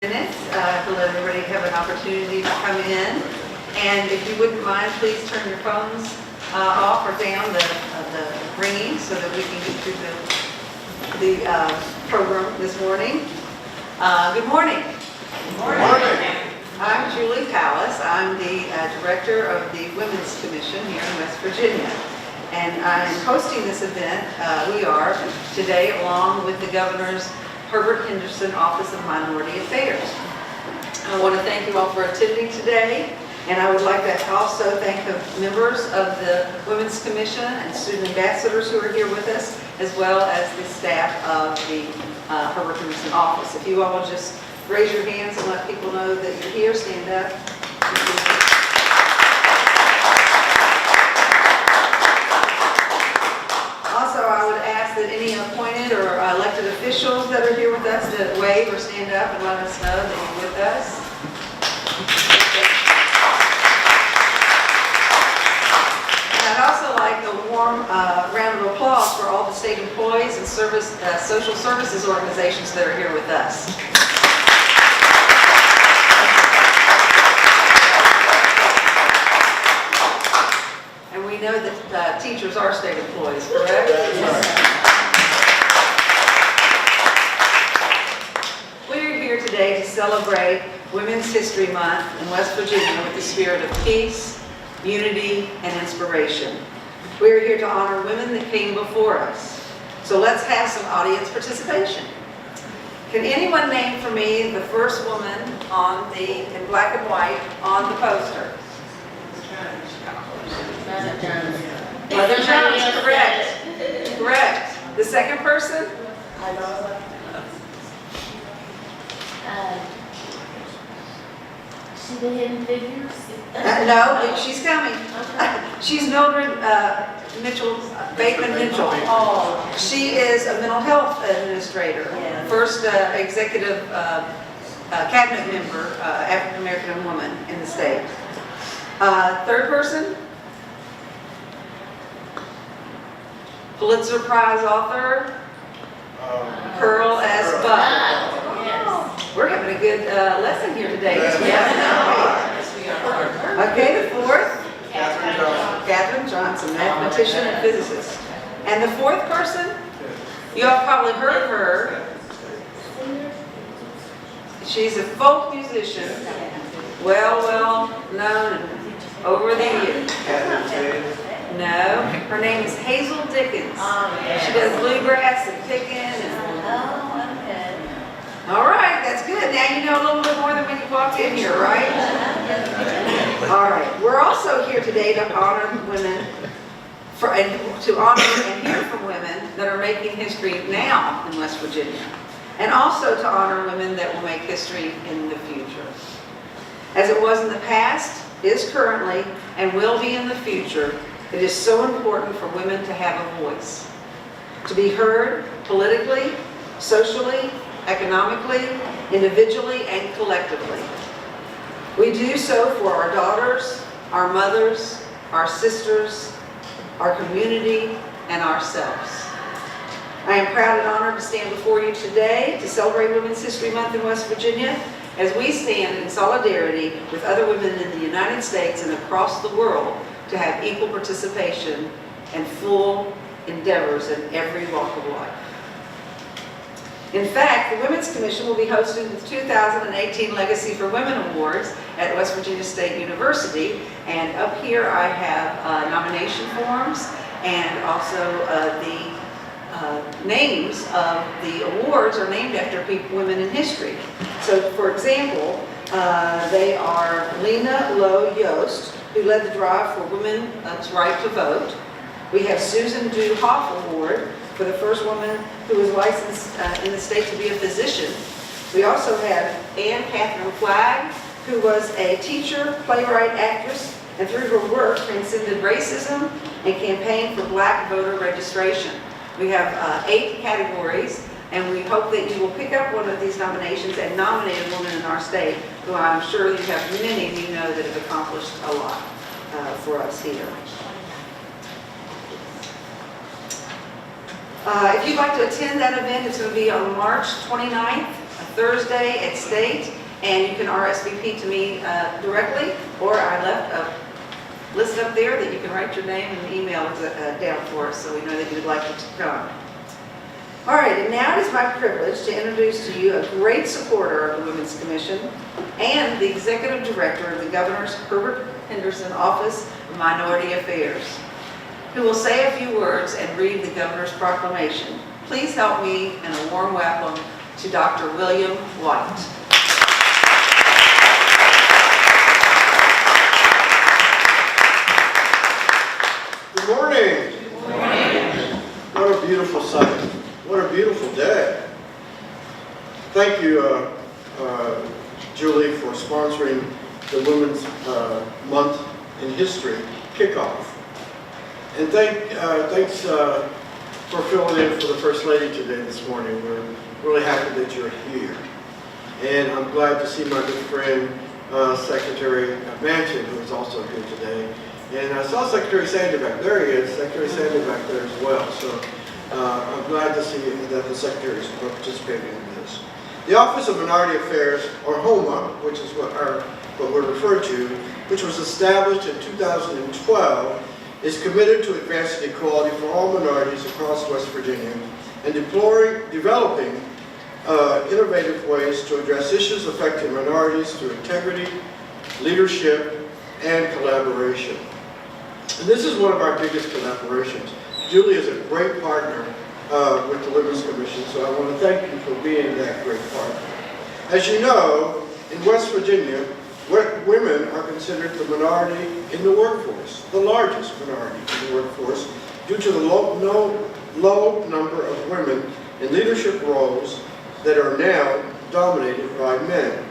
Minutes to let everybody have an opportunity to come in. And if you wouldn't mind, please turn your phones off or down the ringing so that we can get through the program this morning. Good morning. Good morning. I'm Julie Pallas. I'm the director of the Women's Commission here in West Virginia. And I'm hosting this event, we are, today along with the Governor's Herbert Henderson Office of Minority Affairs. I want to thank you all for attending today, and I would like to also thank the members of the Women's Commission and student ambassadors who are here with us, as well as the staff of the Herbert Henderson Office. If you all will just raise your hands and let people know that you're here, stand up. Also, I would ask that any appointed or elected officials that are here with us to wave or stand up and let us know that you're with us. And I'd also like a warm round of applause for all the state employees and social services organizations that are here with us. And we know that teachers are state employees, correct? Yes. We're here today to celebrate Women's History Month in West Virginia with the spirit of peace, unity, and inspiration. We're here to honor women that came before us. So let's have some audience participation. Can anyone name for me the first woman in black and white on the poster? Mother Jones, correct. Correct. The second person? She's the Hidden Figures? No, she's coming. She's Mildred Bateman Mitchell. Oh. She is a mental health administrator, first executive cabinet member, African American woman in the state. Third person? Pulitzer Prize author, Pearl S. Buck. Yes. We're having a good lesson here today. Okay, the fourth? Catherine Johnson, mathematician and physicist. And the fourth person? You all probably heard of her. She's a folk musician, well known over the years. No, her name is Hazel Dickens. She does bluegrass and picking and... All right, that's good. Now you know a little bit more than when you walked in here, right? All right, we're also here today to honor women, to honor and hear from women that are making history now in West Virginia, and also to honor women that will make history in the future. As it was in the past, is currently, and will be in the future, it is so important for women to have a voice, to be heard politically, socially, economically, individually, and collectively. We do so for our daughters, our mothers, our sisters, our community, and ourselves. I am proud and honored to stand before you today to celebrate Women's History Month in West Virginia as we stand in solidarity with other women in the United States and across the world to have equal participation and full endeavors in every walk of life. In fact, the Women's Commission will be hosting the 2018 Legacy for Women Awards at West Virginia State University. And up here I have nomination forms and also the names of the awards are named after women in history. So for example, they are Lena Lowe Yost, who led the drive for women's right to vote. We have Susan Du Hoff Award for the first woman who was licensed in the state to be a physician. We also have Anne Catherine Flagg, who was a teacher, playwright, actress, and through her work transcended racism and campaigned for black voter registration. We have 8 categories, and we hope that you will pick up one of these nominations and nominate a woman in our state, who I'm sure you have many of you know that have accomplished a lot for us here. If you'd like to attend that event, it's going to be on March 29th Thursday at State, and you can RSVP to me directly, or I left a list up there that you can write your name and email down for us so we know that you'd like to come. All right, and now it is my privilege to introduce to you a great supporter of the Women's Commission and the Executive Director of the Governor's Herbert Henderson Office of Minority Affairs, who will say a few words and read the Governor's Proclamation. Please help me in a warm welcome to Dr. William White. Good morning. Good morning. What a beautiful sight. What a beautiful day. Thank you, Julie, for sponsoring the Women's Month in History kickoff. And thanks for filling in for the First Lady today this morning. We're really happy that you're here. And I'm glad to see my good friend, Secretary Manchin, who is also here today. And I saw Secretary Sandy back there. He is, Secretary Sandy back there as well. So I'm glad to see that the Secretary is participating in this. The Office of Minority Affairs, or HOMA, which is what we're referred to, which was established in 2012, is committed to advancing equality for all minorities across West Virginia and developing innovative ways to address issues affecting minorities through integrity, leadership, and collaboration. And this is one of our biggest collaborations. Julie is a great partner with the Women's Commission, so I want to thank you for being that great partner. As you know, in West Virginia, women are considered the minority in the workforce, the largest minority in the workforce, due to the low number of women in leadership roles that are now dominated by men.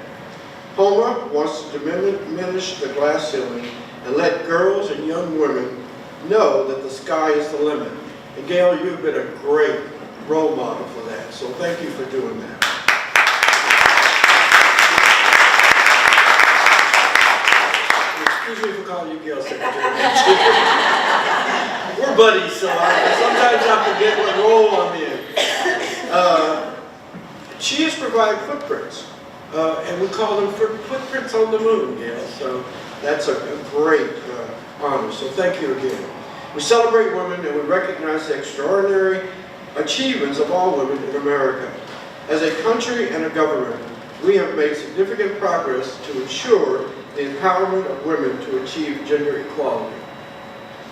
HOMA wants to diminish the glass ceiling and let girls and young women know that the sky is the limit. And Gail, you've been a great role model for that, so thank you for doing that. Excuse me for calling you Gail, Secretary. We're buddies, so sometimes I forget what role I'm in. She has provided footprints, and we call them footprints on the moon, Gail, so that's a great honor, so thank you again. We celebrate women and we recognize the extraordinary achievements of all women in America. As a country and a government, we have made significant progress to ensure the empowerment of women to achieve gender equality.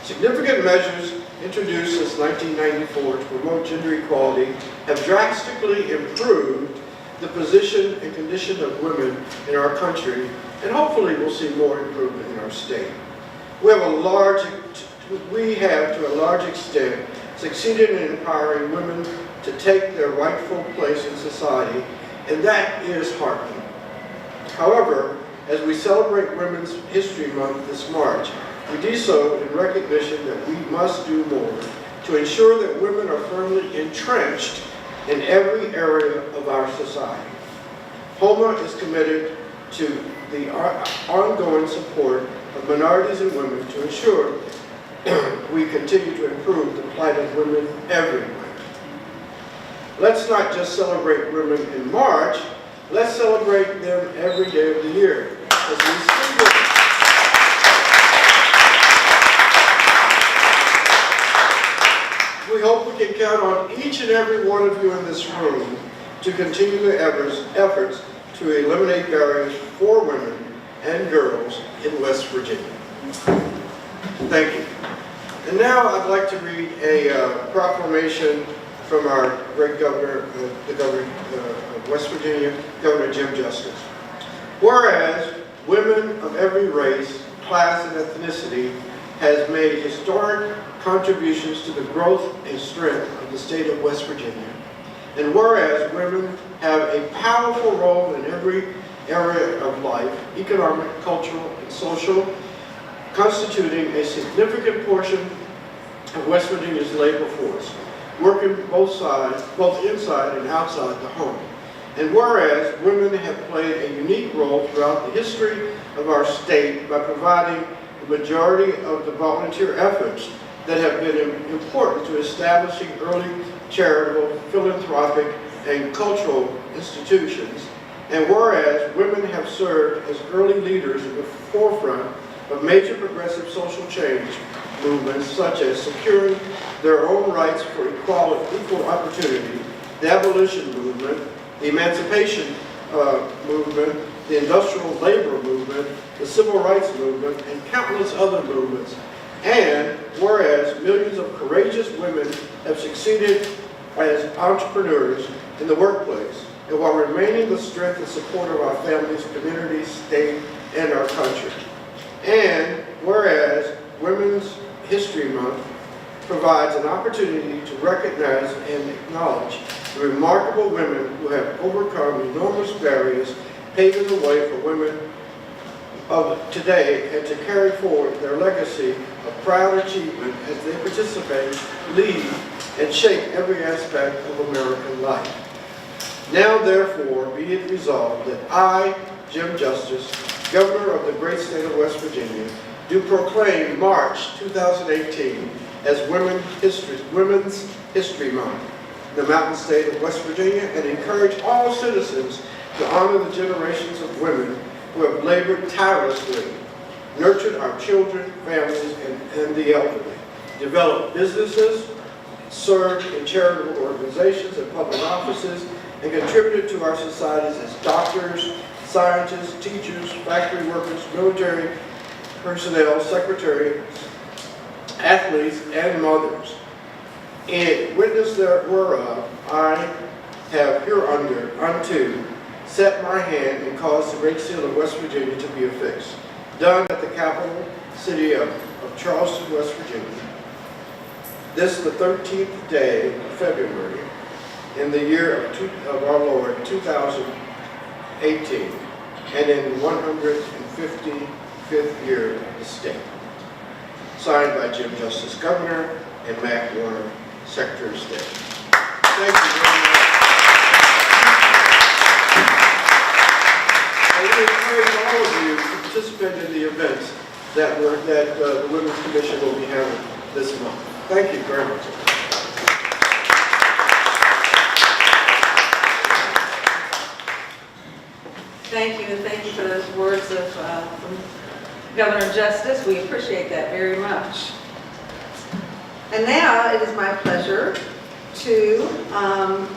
Significant measures introduced since 1994 to promote gender equality have drastically improved the position and condition of women in our country, and hopefully we'll see more improvement in our state. We have, to a large extent, succeeded in empowering women to take their rightful place in society, and that is heartening. However, as we celebrate Women's History Month this March, we do so in recognition that we must do more to ensure that women are firmly entrenched in every area of our society. HOMA is committed to the ongoing support of minorities and women to ensure we continue to improve the plight of women everywhere. Let's not just celebrate women in March, let's celebrate them every day of the year. As we see them. We hope we can count on each and every one of you in this room to continue the efforts to eliminate barriers for women and girls in West Virginia. Thank you. And now I'd like to read a proclamation from our great governor, the governor of West Virginia, Governor Jim Justice. Whereas women of every race, class, and ethnicity has made historic contributions to the growth and strength of the state of West Virginia. And whereas women have a powerful role in every area of life, economic, cultural, and social, constituting a significant portion of West Virginia's labor force, working both inside and outside the home. And whereas women have played a unique role throughout the history of our state by providing the majority of the volunteer efforts that have been important to establishing early charitable, philanthropic, and cultural institutions, and whereas women have served as early leaders in the forefront of major progressive social change movements such as securing their own rights for equal opportunity, the abolition movement, the emancipation movement, the industrial labor movement, the civil rights movement, and countless other movements. And whereas millions of courageous women have succeeded as entrepreneurs in the workplace, and while remaining the strength and support of our families, communities, state, and our country. And whereas Women's History Month provides an opportunity to recognize and acknowledge the remarkable women who have overcome enormous barriers, paving the way for women of today and to carry forward their legacy of proud achievement as they participate, lead, and shape every aspect of American life. Now, therefore, be it resolved that I, Jim Justice, Governor of the great state of West Virginia, do proclaim March 2018 as Women's History Month in the Mountain State of West Virginia, and encourage all citizens to honor the generations of women who have labored tirelessly, nurtured our children, families, and the elderly, developed businesses, served in charitable organizations and public offices, and contributed to our societies as doctors, scientists, teachers, factory workers, military personnel, secretaries, athletes, and mothers. In witness whereof, I have hereunto set my hand and caused the great seal of West Virginia to be affixed. Done at the capital city of Charleston, West Virginia. This is the 13th day of February in the year of our Lord, 2018, and in the 155th year of the state. Signed by Jim Justice, Governor, and Mac Warner, Secretary of State. Thank you very much. And we encourage all of you to participate in the events that the Women's Commission will be having this month. Thank you very much. Thank you, and thank you for those words of from Governor Justice. We appreciate that very much. And now it is my pleasure to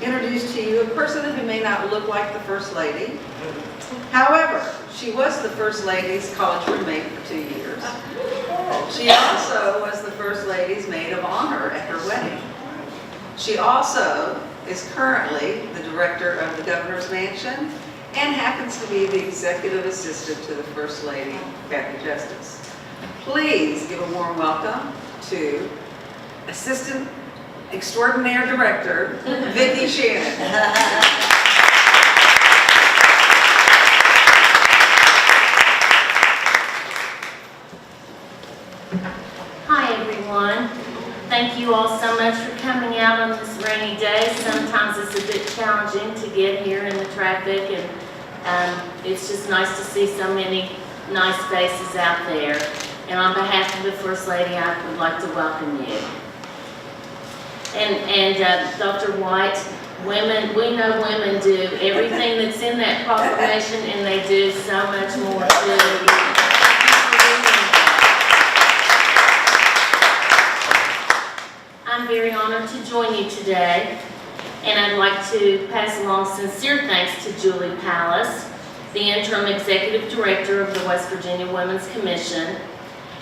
introduce to you a person who may not look like the First Lady. However, she was the First Lady's college roommate for 2 years. She also was the First Lady's maid of honor at her wedding. She also is currently the director of the Governor's Mansion and happens to be the executive assistant to the First Lady, Kathy Justice. Please give a warm welcome to Assistant Extraordinaire Director, Vicki Shannon. Hi, everyone. Thank you all so much for coming out on this rainy day. Sometimes it's a bit challenging to get here in the traffic, and it's just nice to see so many nice faces out there. And on behalf of the First Lady, I would like to welcome you. And Dr. White, we know women do everything that's in that proclamation, and they do so much more too. I'm very honored to join you today, and I'd like to pass along sincere thanks to Julie Pallas, the Interim Executive Director of the West Virginia Women's Commission,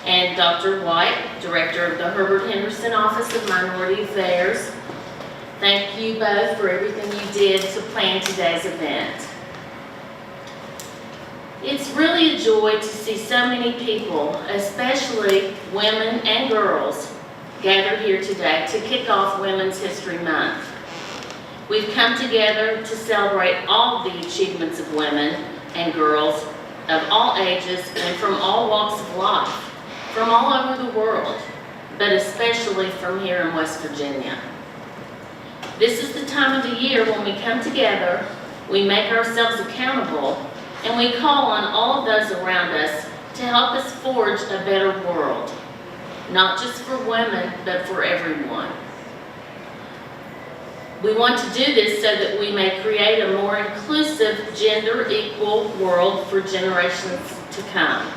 and Dr. White, Director of the Herbert Henderson Office of Minority Affairs. Thank you both for everything you did to plan today's event. It's really a joy to see so many people, especially women and girls, gathered here today to kick off Women's History Month. We've come together to celebrate all the achievements of women and girls of all ages and from all walks of life, from all over the world, but especially from here in West Virginia. This is the time of the year when we come together, we make ourselves accountable, and we call on all of those around us to help us forge a better world. Not just for women, but for everyone. We want to do this so that we may create a more inclusive, gender-equal world for generations to come.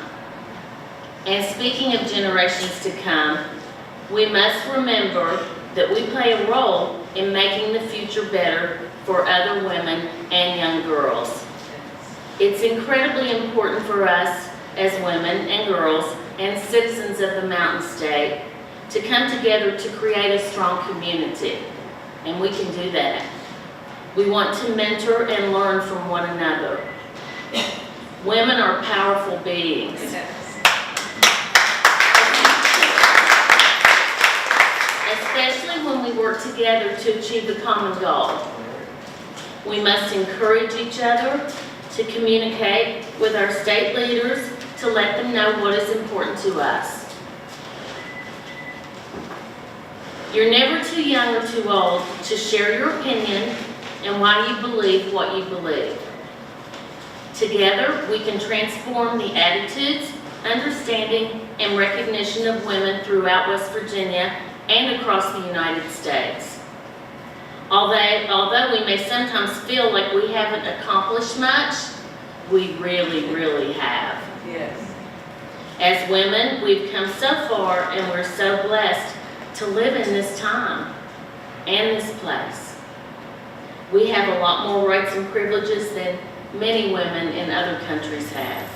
And speaking of generations to come, we must remember that we play a role in making the future better for other women and young girls. It's incredibly important for us as women and girls and citizens of the Mountain State to come together to create a strong community. And we can do that. We want to mentor and learn from one another. Women are powerful beings. Especially when we work together to achieve the common goal. We must encourage each other to communicate with our state leaders to let them know what is important to us. You're never too young or too old to share your opinion and why you believe what you believe. Together, we can transform the attitudes, understanding, and recognition of women throughout West Virginia and across the United States. Although we may sometimes feel like we haven't accomplished much, we really have. Yes. As women, we've come so far and we're so blessed to live in this time and this place. We have a lot more rights and privileges than many women in other countries have.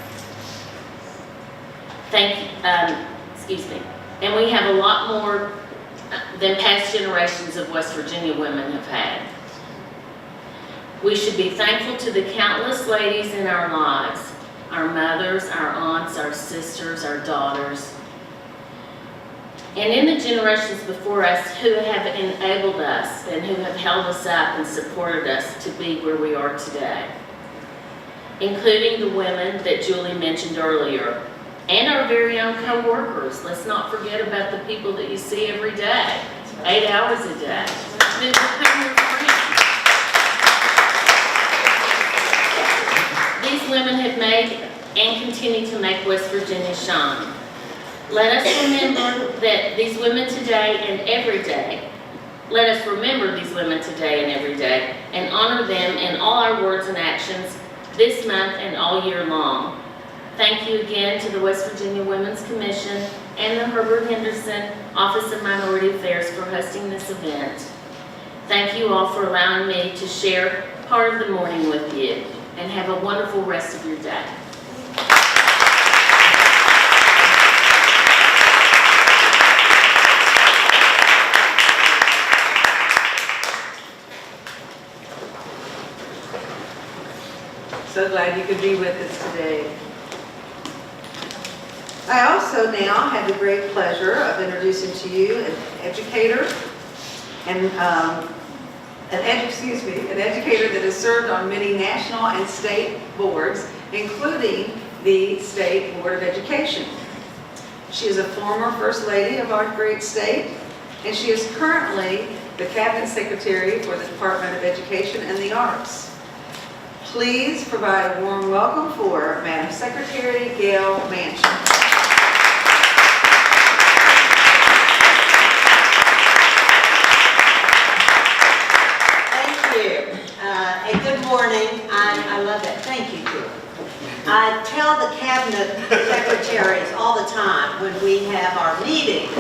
And we have a lot more than past generations of West Virginia women have had. We should be thankful to the countless ladies in our lives, our mothers, our aunts, our sisters, our daughters, and in the generations before us who have enabled us and who have held us up and supported us to be where we are today, including the women that Julie mentioned earlier, and our very own co-workers. Let's not forget about the people that you see every day, 8 hours a day. Who become your friends. These women have made and continue to make West Virginia shine. Let us remember that these women today and every day. Let us remember these women today and every day and honor them in all our words and actions this month and all year long. Thank you again to the West Virginia Women's Commission and the Herbert Henderson Office of Minority Affairs for hosting this event. Thank you all for allowing me to share part of the morning with you, and have a wonderful rest of your day. So glad you could be with us today. I also now have the great pleasure of introducing to you an educator and an educator that has served on many national and state boards, including the State Board of Education. She is a former First Lady of our great state, and she is currently the Cabinet Secretary for the Department of Education and the Arts. Please provide a warm welcome for Madam Secretary Gail Manchin. Good morning. I love that. Thank you, Julie. I tell the cabinet secretaries all the time when we have our meetings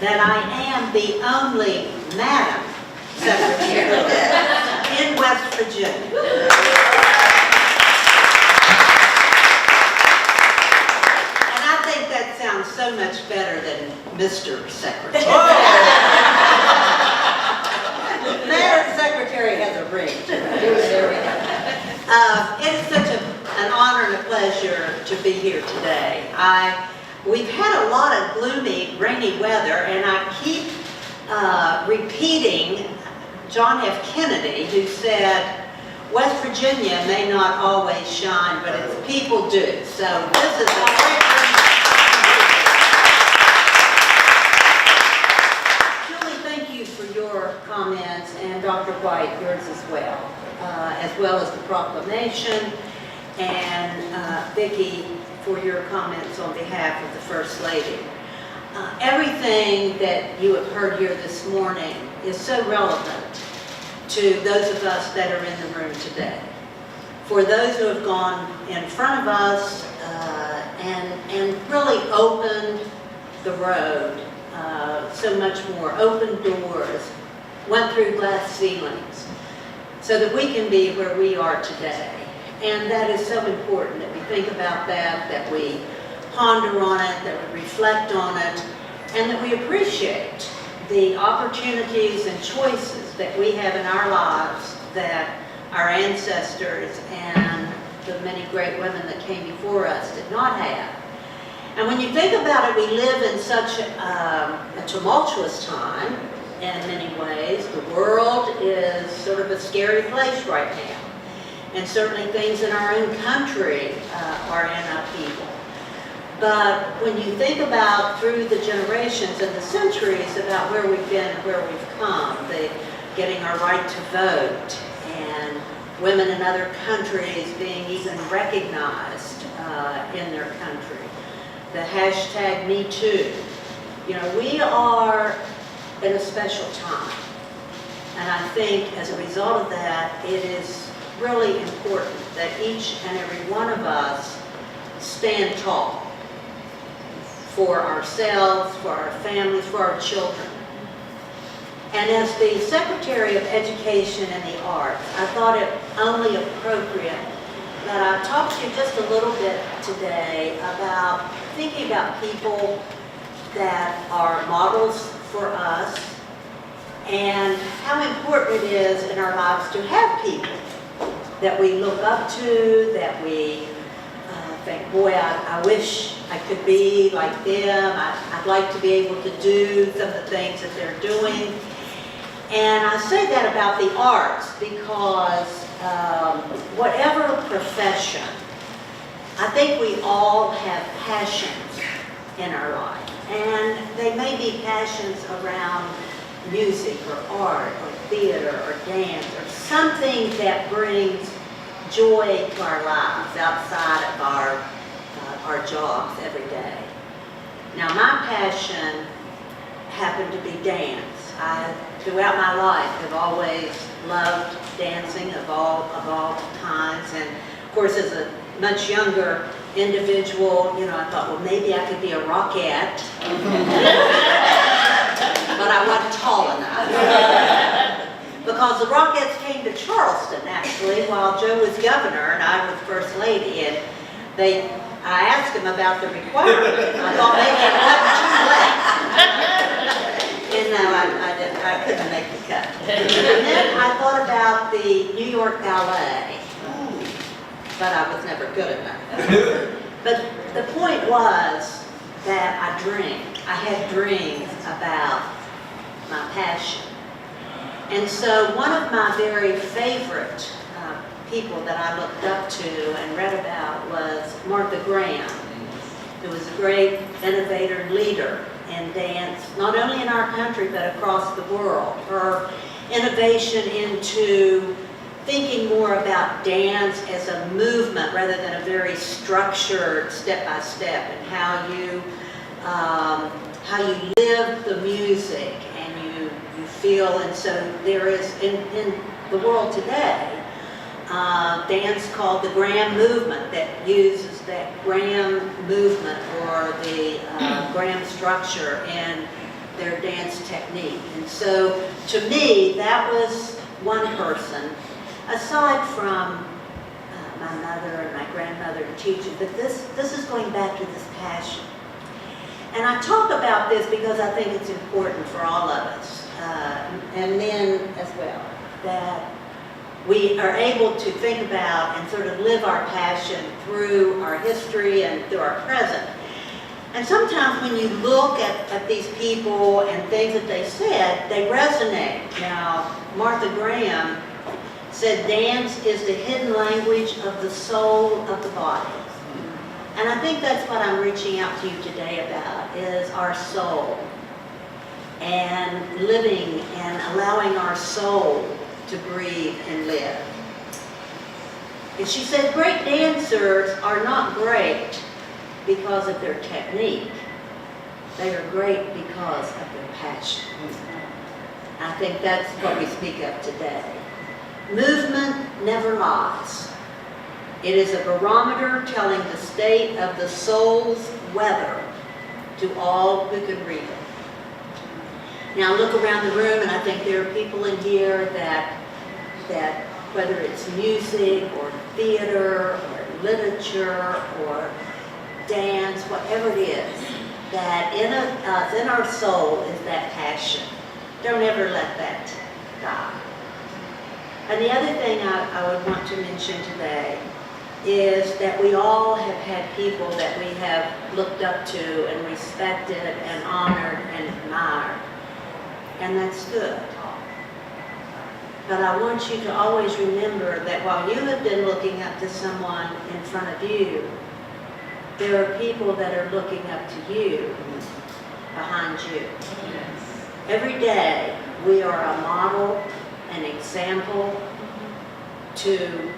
that I am the only Madam Secretary in West Virginia. And I think that sounds so much better than Mr. Secretary. Madam Secretary has a ring. It is such an honor and a pleasure to be here today. We've had a lot of gloomy, rainy weather, and I keep repeating John F. Kennedy, who said, West Virginia may not always shine, but its people do. So this is a great comments, and Dr. White, yours as well as the proclamation, and Vicki for your comments on behalf of the First Lady. Everything that you have heard here this morning is so relevant to those of us that are in the room today. For those who have gone in front of us and really opened the road so much more, opened doors, went through glass ceilings, so that we can be where we are today. And that is so important that we think about that we ponder on it, that we reflect on it, and that we appreciate the opportunities and choices that we have in our lives that our ancestors and the many great women that came before us did not have. And when you think about it, we live in such a tumultuous time in many ways. The world is sort of a scary place right now. And certainly things in our own country are in upheaval. But when you think about through the generations and the centuries about where we've been and where we've come, getting our right to vote, and women in other countries being even recognized in their country, the hashtag #MeToo. You know, we are in a special time. And I think as a result of that, it is really important that each and every one of us stand tall for ourselves, for our families, for our children. And as the Secretary of Education and the Arts, I thought it only appropriate that I talk to you just a little bit today about thinking about people that are models for us and how important it is in our lives to have people that we look up to, that we think, boy, I wish I could be like them. I'd like to be able to do some of the things that they're doing. And I say that about the arts because whatever profession, I think we all have passions in our life. And they may be passions around music or art or theater or dance or something that brings joy to our lives outside of our jobs every day. Now my passion happened to be dance. Throughout my life, have always loved dancing of all kinds, and of course, as a much younger individual, you know, I thought, well, maybe I could be a rockette, but I wasn't tall enough. Because the Rockettes came to Charleston, actually, while Joe was governor and I was first lady, and I asked him about the requirement. I thought maybe it wasn't too late. And no, I couldn't make the cut. And then I thought about the New York Ballet, but I was never good enough. But the point was that I dreamed. I had dreams about my passion. And so one of my very favorite people that I looked up to and read about was Martha Graham, who was a great innovator and leader in dance, not only in our country, but across the world. Her innovation into thinking more about dance as a movement rather than a very structured step-by-step, and how you live the music and you feel. And so there is in the world today dance called the Graham movement that uses that Graham movement or the Graham structure in their dance technique. And so to me, that was one person, aside from my mother and my grandmother teaching, but this is going back to this passion. And I talk about this because I think it's important for all of us, and men as well, that we are able to think about and sort of live our passion through our history and through our present. And sometimes when you look at these people and things that they said, they resonate. Now, Martha Graham said, dance is the hidden language of the soul of the body. And I think that's what I'm reaching out to you today about, is our soul. And living and allowing our soul to breathe and live. And she said, great dancers are not great because of their technique. They are great because of their passion. I think that's what we speak of today. movement never lies. It is a barometer telling the state of the soul's weather to all who can read it. Now look around the room, and I think there are people in here that whether it's music or theater or literature or dance, whatever it is, that in our soul is that passion. Don't ever let that die. And the other thing I would want to mention today is that we all have had people that we have looked up to and respected and honored and admired. And that's good. But I want you to always remember that while you have been looking up to someone in front of you, there are people that are looking up to you behind you. Every day, we are a model, an example to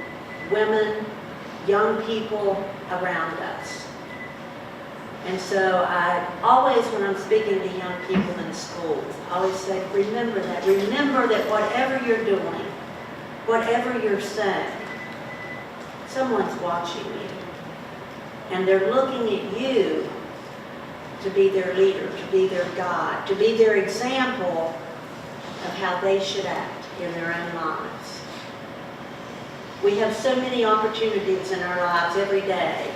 women, young people around us. And so I always, when I'm speaking to young people in schools, I always say, remember that. Remember that whatever you're doing, whatever you're saying, someone's watching you. And they're looking at you to be their leader, to be their guide, to be their example of how they should act in their own lives. We have so many opportunities in our lives every day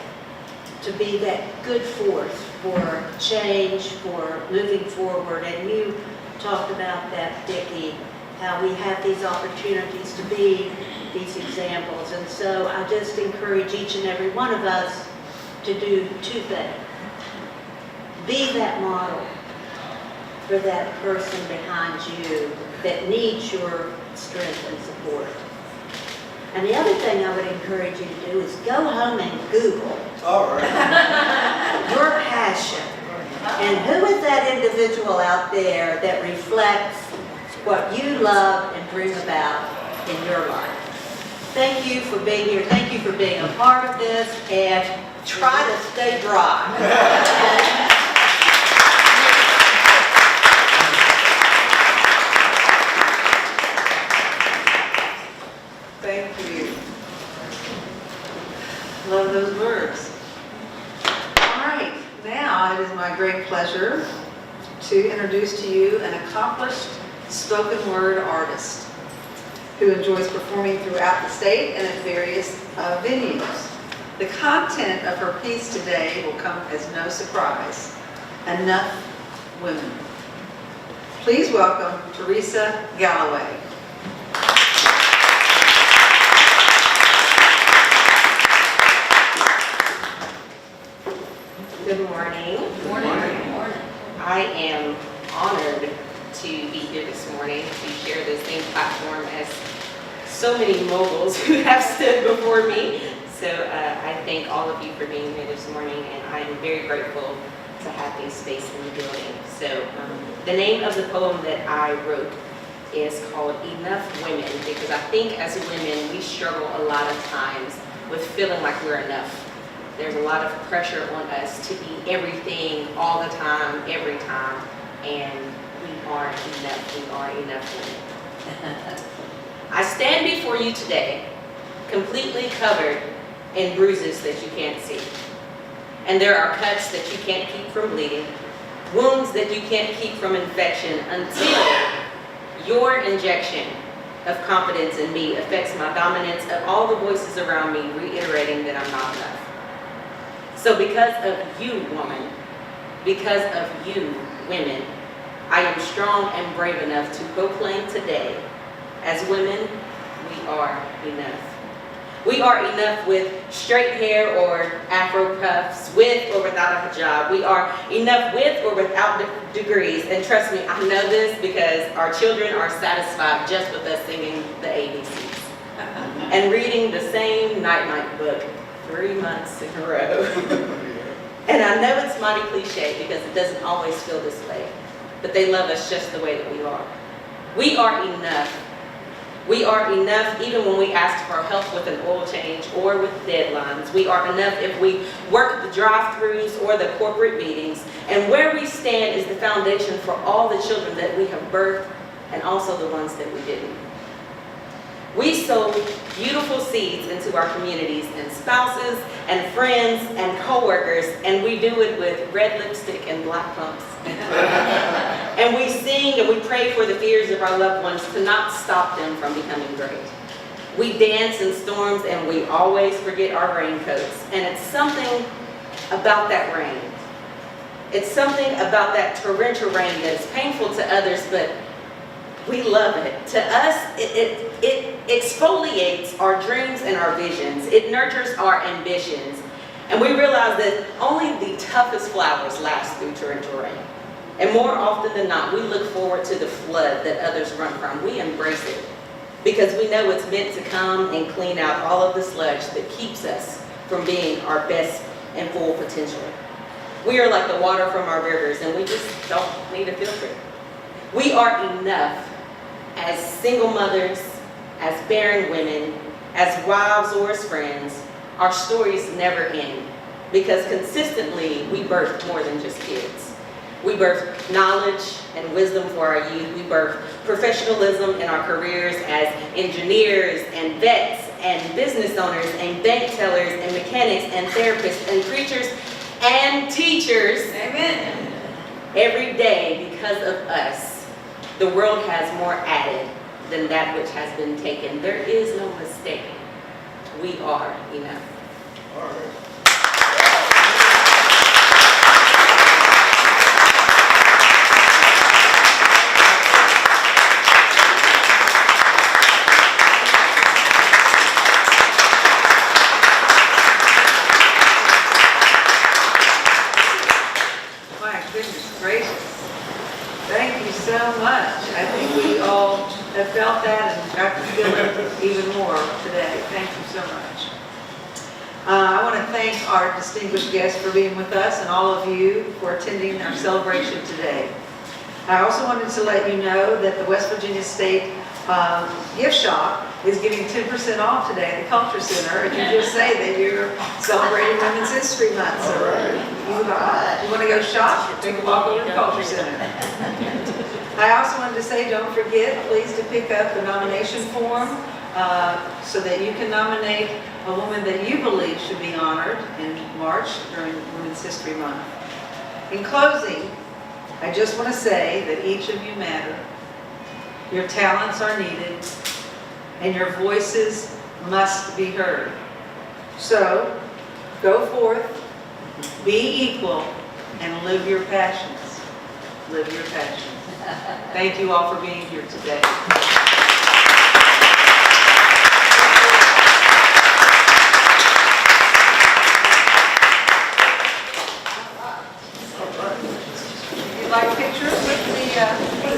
to be that good force for change, for moving forward. And you talked about that, Vicki, how we have these opportunities to be these examples. And so I just encourage each and every one of us to do two things. Be that model for that person behind you that needs your strength and support. And the other thing I would encourage you to do is go home and Google All right. your passion. And who is that individual out there that reflects what you love and dream about in your life? Thank you for being here. Thank you for being a part of this. And try to stay dry. Thank you. Love those words. All right, now it is my great pleasure to introduce to you an accomplished spoken word artist who enjoys performing throughout the state and at various venues. The content of her piece today will come as no surprise. Enough Women. Please welcome Teresa Galloway. Good morning. Good morning. I am honored to be here this morning to share the same platform as so many moguls who have stood before me. So I thank all of you for being here this morning, and I am very grateful to have a space in the building. So the name of the poem that I wrote is called Enough Women, because I think as women we struggle a lot of times with feeling like we're enough. There's a lot of pressure on us to be everything all the time, every time, and we aren't enough. We are enough women. I stand before you today, completely covered in bruises that you can't see. And there are cuts that you can't keep from bleeding, wounds that you can't keep from infection, until your injection of confidence in me affects my dominance of all the voices around me reiterating that I'm not enough. So because of you, woman, because of you, women, I am strong and brave enough to proclaim today, as women, we are enough. We are enough with straight hair or afro puffs, with or without a hijab. We are enough with or without degrees. And trust me, I know this because our children are satisfied just with us singing the ABCs and reading the same night-night book 3 months in a row. And I know it's mighty cliche because it doesn't always feel this way, but they love us just the way that we are. We are enough. We are enough even when we ask for help with an oil change or with deadlines. We are enough if we work the drive-thrus or the corporate meetings. And where we stand is the foundation for all the children that we have birthed and also the ones that we didn't. We sow beautiful seeds into our communities and spouses and friends and coworkers, and we do it with red lipstick and black pumps. And we sing and we pray for the fears of our loved ones to not stop them from becoming great. We dance in storms and we always forget our raincoats. And it's something about that rain. It's something about that torrential rain that is painful to others, but we love it. To us, it exfoliates our dreams and our visions. It nurtures our ambitions. And we realize that only the toughest flowers last through torrential rain. And more often than not, we look forward to the flood that others run from. We embrace it because we know it's meant to come and clean out all of the sludge that keeps us from being our best and full potential. We are like the water from our rivers, and we just don't need a filter. We are enough as single mothers, as barren women, as wives or as friends. Our stories never end because consistently we birth more than just kids. We birth knowledge and wisdom for our youth. We birth professionalism in our careers as engineers and vets and business owners and bank tellers and mechanics and therapists and preachers and teachers. Amen. Every day, because of us, the world has more added than that which has been taken. There is no mistaking. We are enough. All right. My goodness gracious. Thank you so much. I think we all have felt that and got to feel it even more today. Thank you so much. I want to thank our distinguished guests for being with us and all of you for attending our celebration today. I also wanted to let you know that the West Virginia State gift shop is giving 10% off today at the Culture Center if you just say that you're celebrating Women's History Month. So you want to go shop, take a walk over to the Culture Center. I also wanted to say, don't forget, please, to pick up the nomination form so that you can nominate a woman that you believe should be honored in March during Women's History Month. In closing, I just want to say that each of you matter. Your talents are needed, and your voices must be heard. So, go forth, be equal, and live your passions. Live your passions. Thank you all for being here today. You'd like pictures with the